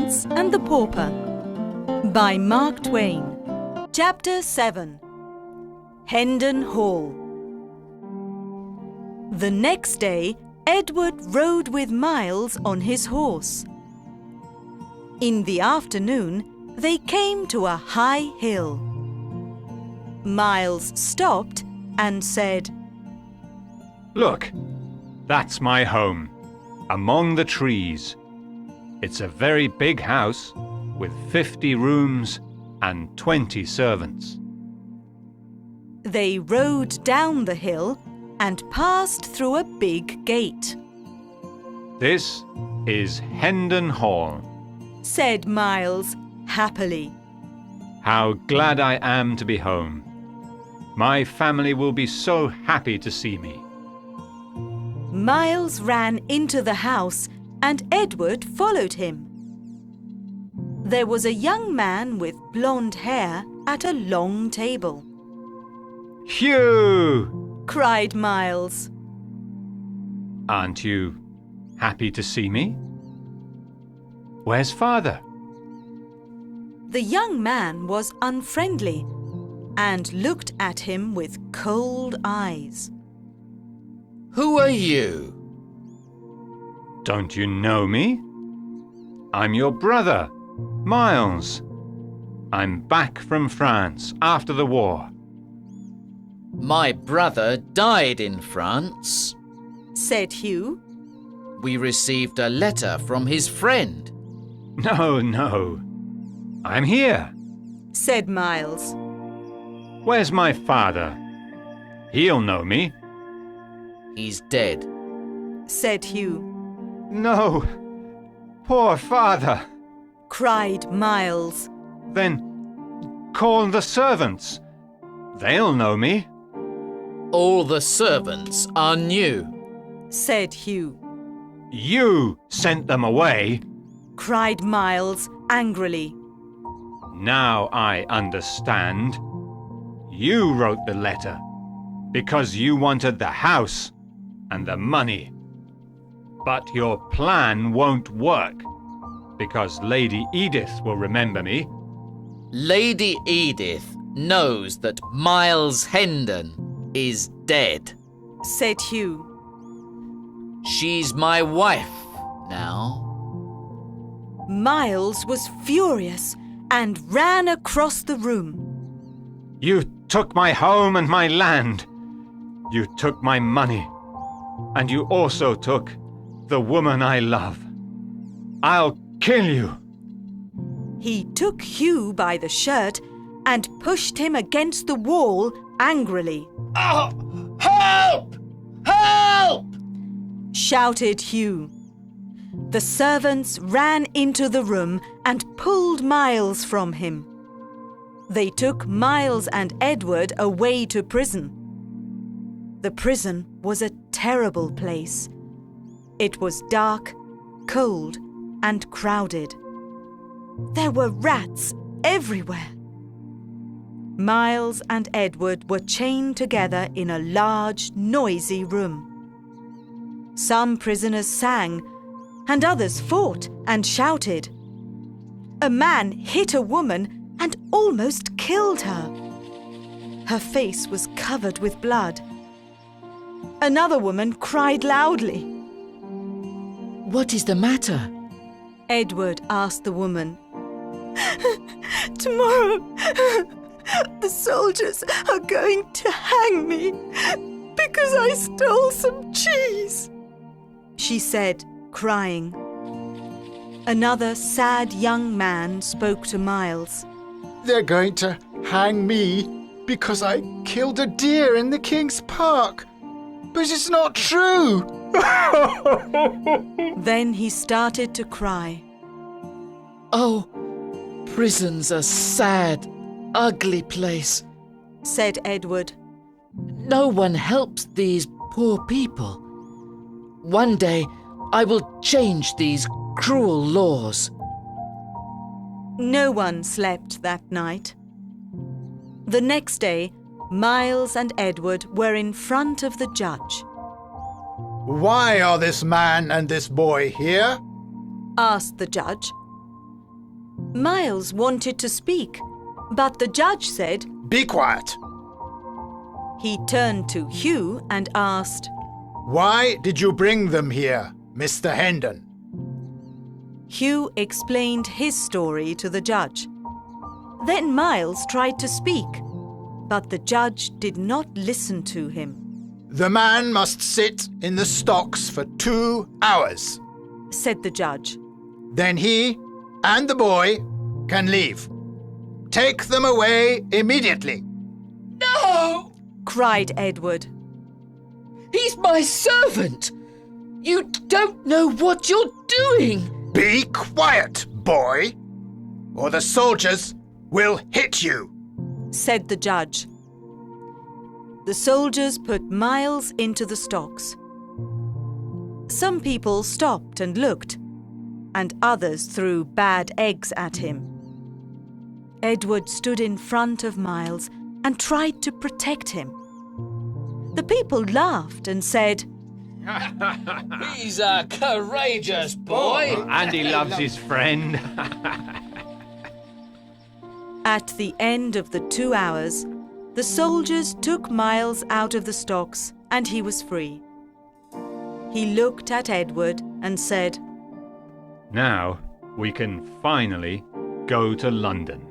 Prince and the Pauper by Mark Twain. Chapter 7. Hendon Hall. The next day, Edward rode with Miles on his horse. In the afternoon, they came to a high hill. Miles stopped and said, "Look, that's my home, among the trees. It's a very big house with 50 rooms and 20 servants." They rode down the hill and passed through a big gate. "This is Hendon Hall," said Miles happily. "How glad I am to be home. My family will be so happy to see me." Miles ran into the house and Edward followed him. There was a young man with blonde hair at a long table. "Hugh!" cried Miles. "Aren't you happy to see me? Where's Father?" The young man was unfriendly and looked at him with cold eyes. "Who are you?" "Don't you know me? I'm your brother, Miles. I'm back from France after the war." "My brother died in France," said Hugh. "We received a letter from his friend." No. I'm here. said Miles. Where's my father? He'll know me." "He's dead." said Hugh. "No, poor father." Cried Miles. "Then call the servants. They'll know me." "All the servants are new." said Hugh. "You sent them away." Cried Miles angrily. "Now I understand. You wrote the letter because you wanted the house and the money. But your plan won't work because Lady Edith will remember me." Lady Edith knows that Miles Hendon is dead. said Hugh. She's my wife now. Miles was furious and ran across the room. "You took my home and my land. You took my money. And you also took the woman I love. I'll kill you." He took Hugh by the shirt and pushed him against the wall angrily. Oh, help! Help! Shouted Hugh. The servants ran into the room and pulled Miles from him. They took Miles and Edward away to prison. The prison was a terrible place. It was dark, cold, and crowded. There were rats everywhere. Miles and Edward were chained together in a large, noisy room. Some prisoners sang, and others fought and shouted. A man hit a woman and almost killed her. Her face was covered with blood. Another woman cried loudly. What is the matter? Edward asked the woman. "Tomorrow, the soldiers are going to hang me because I stole some cheese," she said, crying. Another sad young man spoke to Miles. "They're going to hang me because I killed a deer in the King's Park. But it's not true." Then he started to cry. Oh, prison's a sad, ugly place, said Edward. No one helps these poor people. One day I will change these cruel laws. No one slept that night. The next day, Miles and Edward were in front of the judge. "Why are this man and this boy here?" Asked the judge. Miles wanted to speak, but the judge said. Be quiet. He turned to Hugh and asked, Why did you bring them here, Mr. Hendon? Hugh explained his story to the judge. Then Miles tried to speak, but the judge did not listen to him. The man must sit in the stocks for 2 hours. Said the judge. Then he and the boy can leave. Take them away immediately. No! Cried Edward. He's my servant! You don't know what you're doing! Be quiet, boy, or the soldiers will hit you. Said the judge. The soldiers put Miles into the stocks. Some people stopped and looked, and others threw bad eggs at him. Edward stood in front of Miles and tried to protect him. The people laughed and said, He's a courageous boy! And he loves his friend. At the end of the 2 hours, the soldiers took Miles out of the stocks and he was free. He looked at Edward and said, Now we can finally go to London.